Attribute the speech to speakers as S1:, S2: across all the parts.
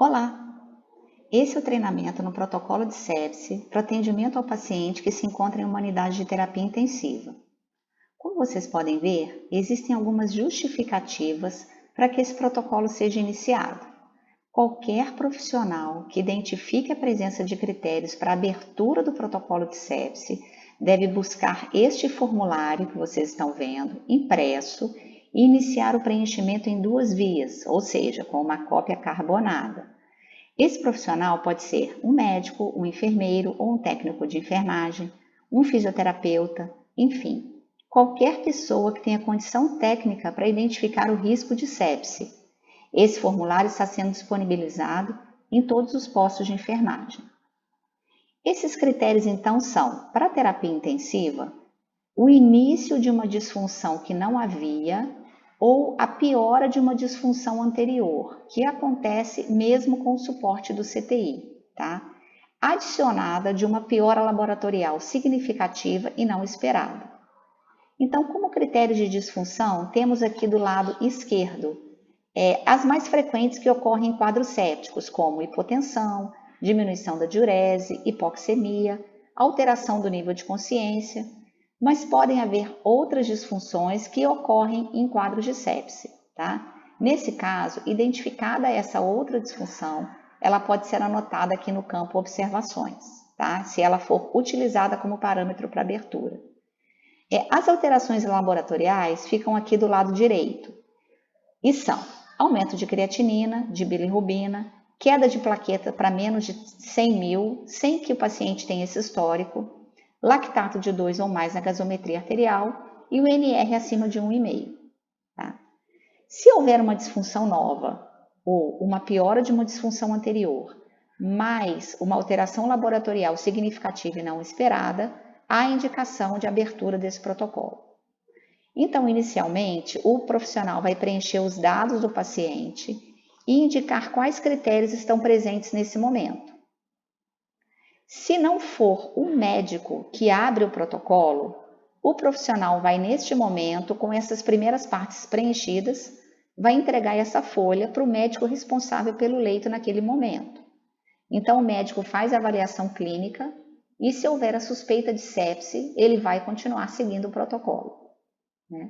S1: Olá! Esse é o treinamento no protocolo de sepse para atendimento ao paciente que se encontra em uma unidade de terapia intensiva. Como vocês podem ver, existem algumas justificativas para que esse protocolo seja iniciado. Qualquer profissional que identifique a presença de critérios para a abertura do protocolo de sepse deve buscar este formulário que vocês estão vendo, impresso, e iniciar o preenchimento em 2 vias, ou seja, com uma cópia carbonada. Esse profissional pode ser um médico, um enfermeiro ou um técnico de enfermagem, um fisioterapeuta, enfim, qualquer pessoa que tenha condição técnica para identificar o risco de sepse. Esse formulário está sendo disponibilizado em todos os postos de enfermagem. Esses critérios, então, são, para a terapia intensiva, o início de uma disfunção que não havia ou a piora de uma disfunção anterior, que acontece mesmo com o suporte do CTI, tá? Adicionada de uma piora laboratorial significativa e não esperada. Então, como critério de disfunção, temos aqui do lado esquerdo as mais frequentes que ocorrem em quadros sépticos, como hipotensão, diminuição da diurese, hipoxemia, alteração do nível de consciência, mas podem haver outras disfunções que ocorrem em quadros de sepse, tá? Nesse caso, identificada essa outra disfunção, ela pode ser anotada aqui no campo observações, tá? Se ela for utilizada como parâmetro para abertura. As alterações laboratoriais ficam aqui do lado direito e são aumento de creatinina, de bilirrubina, queda de plaqueta para menos de 100.000, sem que o paciente tenha esse histórico, lactato de 2 ou mais na gasometria arterial e o NR acima de 1,5. Tá? Se houver uma disfunção nova ou uma piora de uma disfunção anterior, mais uma alteração laboratorial significativa e não esperada, há indicação de abertura desse protocolo. Então, inicialmente, o profissional vai preencher os dados do paciente e indicar quais critérios estão presentes nesse momento. Se não for o médico que abre o protocolo, o profissional vai, neste momento, com essas primeiras partes preenchidas, vai entregar essa folha para o médico responsável pelo leito naquele momento. Então, o médico faz a avaliação clínica e, se houver a suspeita de sepse, ele vai continuar seguindo o protocolo. Né?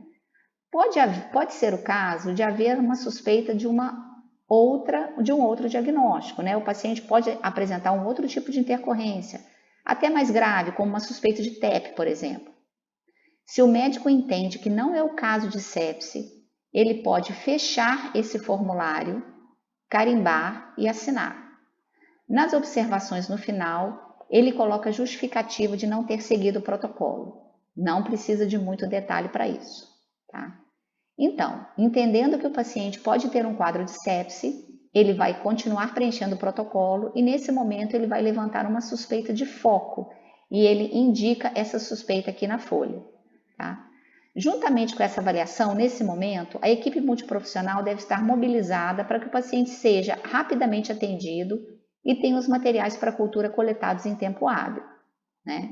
S1: Pode ser o caso de haver uma suspeita de um outro diagnóstico, né? O paciente pode apresentar um outro tipo de intercorrência, até mais grave, como uma suspeita de TEP, por exemplo. Se o médico entende que não é o caso de sepse, ele pode fechar esse formulário, carimbar e assinar. Nas observações no final, ele coloca justificativa de não ter seguido o protocolo. Não precisa de muito detalhe para isso, tá? Então, entendendo que o paciente pode ter um quadro de sepse, ele vai continuar preenchendo o protocolo e, nesse momento, ele vai levantar uma suspeita de foco e ele indica essa suspeita aqui na folha, tá? Juntamente com essa avaliação, nesse momento, a equipe multiprofissional deve estar mobilizada para que o paciente seja rapidamente atendido e tenha os materiais para cultura coletados em tempo hábil, né?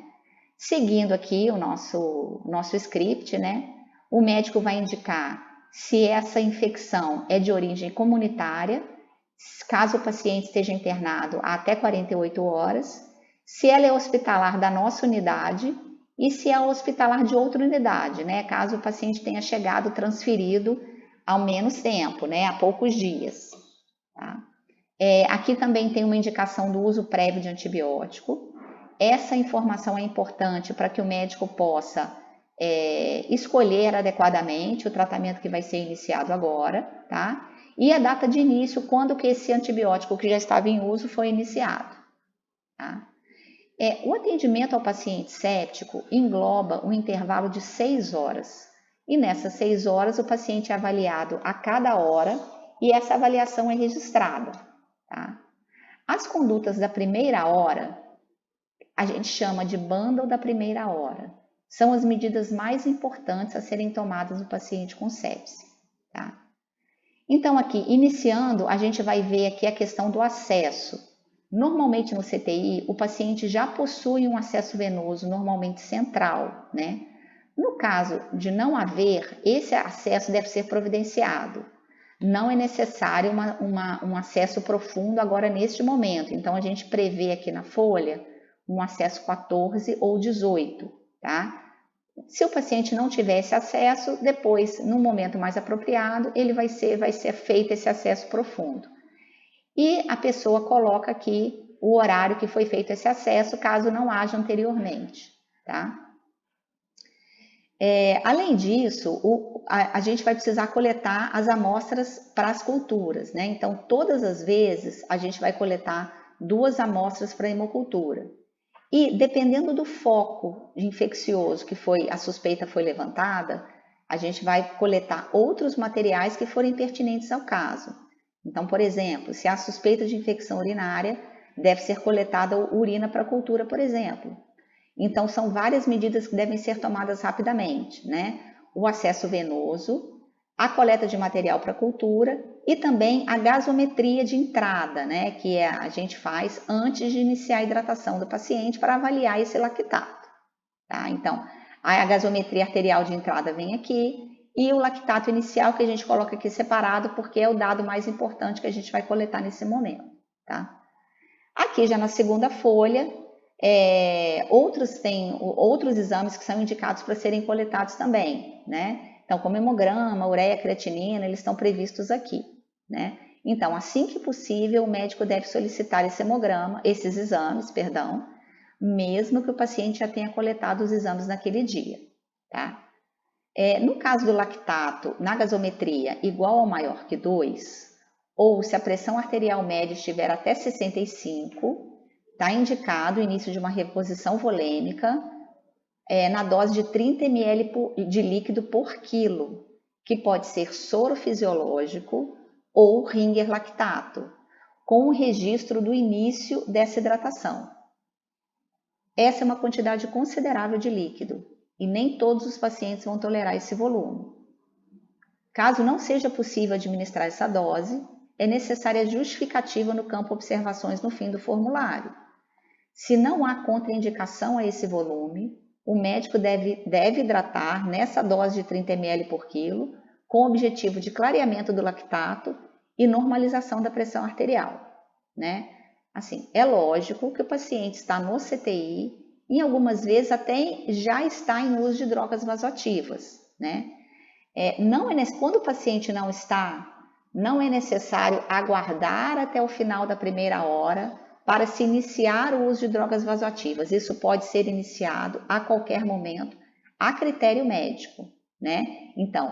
S1: Seguindo aqui o nosso script, né? O médico vai indicar se essa infecção é de origem comunitária, caso o paciente esteja internado há até 48 horas, se ela é hospitalar da nossa unidade e se é hospitalar de outra unidade, né? Caso o paciente tenha chegado transferido há menos tempo, né? Há poucos dias. Tá? Aqui também tem uma indicação do uso prévio de antibiótico. Essa informação é importante para que o médico possa escolher adequadamente o tratamento que vai ser iniciado agora, tá? E a data de início, quando que esse antibiótico que já estava em uso foi iniciado, tá? O atendimento ao paciente séptico engloba um intervalo de 6 horas. E nessas 6 horas, o paciente é avaliado a cada hora e essa avaliação é registrada, tá? As condutas da primeira hora, a gente chama de bundle da primeira hora. São as medidas mais importantes a serem tomadas no paciente com sepse, tá? Então, aqui, iniciando, a gente vai ver aqui a questão do acesso. Normalmente no CTI, o paciente já possui um acesso venoso, normalmente central, né? No caso de não haver, esse acesso deve ser providenciado. não é necessário um acesso profundo agora neste momento. Então, a gente prevê aqui na folha um acesso 14 ou 18, tá? Se o paciente não tiver esse acesso, depois, no momento mais apropriado, ele vai ser feito esse acesso profundo. E a pessoa coloca aqui o horário que foi feito esse acesso, caso não haja anteriormente, tá? Além disso, a gente vai precisar coletar as amostras para as culturas, né? Então, todas as vezes, a gente vai coletar 2 amostras para a hemocultura. E, dependendo do foco infeccioso que a suspeita foi levantada, a gente vai coletar outros materiais que forem pertinentes ao caso. Então, por exemplo, se há suspeita de infecção urinária, deve ser coletada urina para cultura, por exemplo. Então, são várias medidas que devem ser tomadas rapidamente, né? O acesso venoso, a coleta de material para cultura e também a gasometria de entrada, né? Que a gente faz antes de iniciar a hidratação do paciente para avaliar esse lactato, tá? Então, a gasometria arterial de entrada vem aqui e o lactato inicial que a gente coloca aqui separado porque é o dado mais importante que a gente vai coletar nesse momento, tá? Aqui já na segunda folha, outros exames que são indicados para serem coletados também, né? Então, como hemograma, ureia, creatinina, eles estão previstos aqui, né? Então, assim que possível, o médico deve solicitar esses exames, mesmo que o paciente já tenha coletado os exames naquele dia, tá? No caso do lactato, na gasometria, igual ou maior que 2, ou se a pressão arterial média estiver até 65, está indicado o início de uma reposição volêmica na dose de 30 ml de líquido por quilo, que pode ser soro fisiológico ou Ringer lactato, com o registro do início dessa hidratação. Essa é uma quantidade considerável de líquido e nem todos os pacientes vão tolerar esse volume. Caso não seja possível administrar essa dose, é necessária justificativa no campo observações no fim do formulário. Se não há contraindicação a esse volume, o médico deve hidratar nessa dose de 30 ml por quilo, com o objetivo de clareamento do lactato e normalização da pressão arterial, né? Assim, é lógico que o paciente está no CTI e algumas vezes até já está em uso de drogas vasoativas, né? Quando o paciente não está, não é necessário aguardar até o final da primeira hora para se iniciar o uso de drogas vasoativas. Isso pode ser iniciado a qualquer momento, a critério médico, né? Então,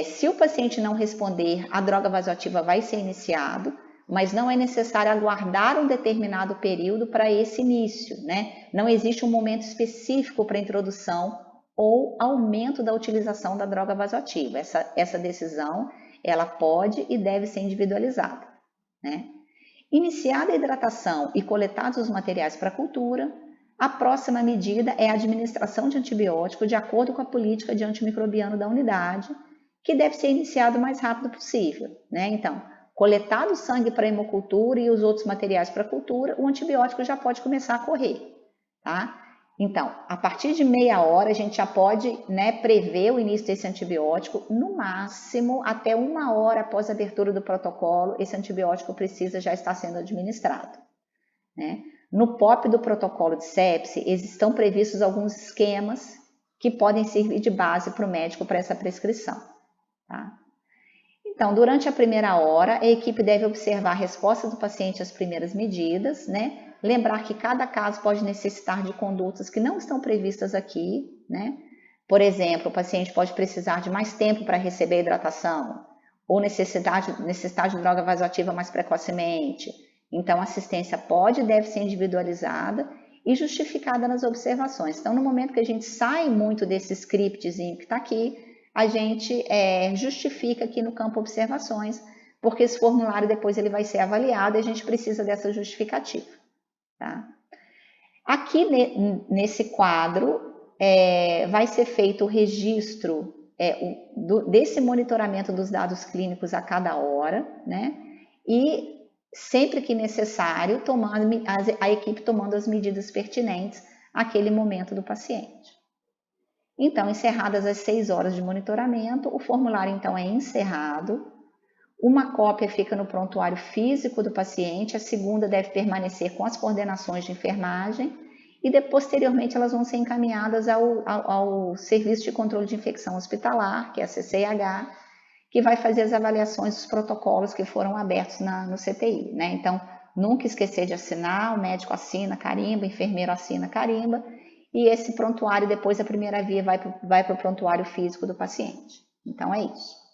S1: se o paciente não responder, a droga vasoativa vai ser iniciado, mas não é necessário aguardar um determinado período para esse início, né? Não existe um momento específico para introdução ou aumento da utilização da droga vasoativa. Essa decisão, ela pode e deve ser individualizada, né? Iniciada a hidratação e coletados os materiais para a cultura, a próxima medida é a administração de antibiótico de acordo com a política de antimicrobiano da unidade, que deve ser iniciado o mais rápido possível, né? Então, coletado o sangue para a hemocultura e os outros materiais para a cultura, o antibiótico já pode começar a correr, tá? Então, a partir de meia hora, a gente já pode, né, prever o início desse antibiótico, no máximo até 1 hora após a abertura do protocolo, esse antibiótico precisa já estar sendo administrado, né? No POP do protocolo de sepse, estão previstos alguns esquemas que podem servir de base para o médico para essa prescrição, tá? Então, durante a primeira hora, a equipe deve observar a resposta do paciente às primeiras medidas, né? Lembrar que cada caso pode necessitar de condutas que não estão previstas aqui, né? Por exemplo, o paciente pode precisar de mais tempo para receber a hidratação, ou necessidade de droga vasoativa mais precocemente. Então, a assistência pode e deve ser individualizada e justificada nas observações. Então, no momento que a gente sai muito desse scriptzinho que está aqui, a gente justifica aqui no campo observações, porque esse formulário depois ele vai ser avaliado e a gente precisa dessa justificativa, tá? Aqui nesse quadro vai ser feito o registro desse monitoramento dos dados clínicos a cada hora, né? E sempre que necessário, a equipe tomando as medidas pertinentes àquele momento do paciente. Então, encerradas as 6 horas de monitoramento, o formulário então é encerrado, Uma cópia fica no prontuário físico do paciente, a segunda deve permanecer com as coordenações de enfermagem e posteriormente elas vão ser encaminhadas ao Serviço de Controle de Infecção Hospitalar, que é a CCIH, que vai fazer as avaliações dos protocolos que foram abertos no CTI, né? Então, nunca esquecer de assinar, o médico assina, carimba, o enfermeiro assina, carimba, e esse prontuário, depois a primeira via vai para o prontuário físico do paciente. Então, é isso.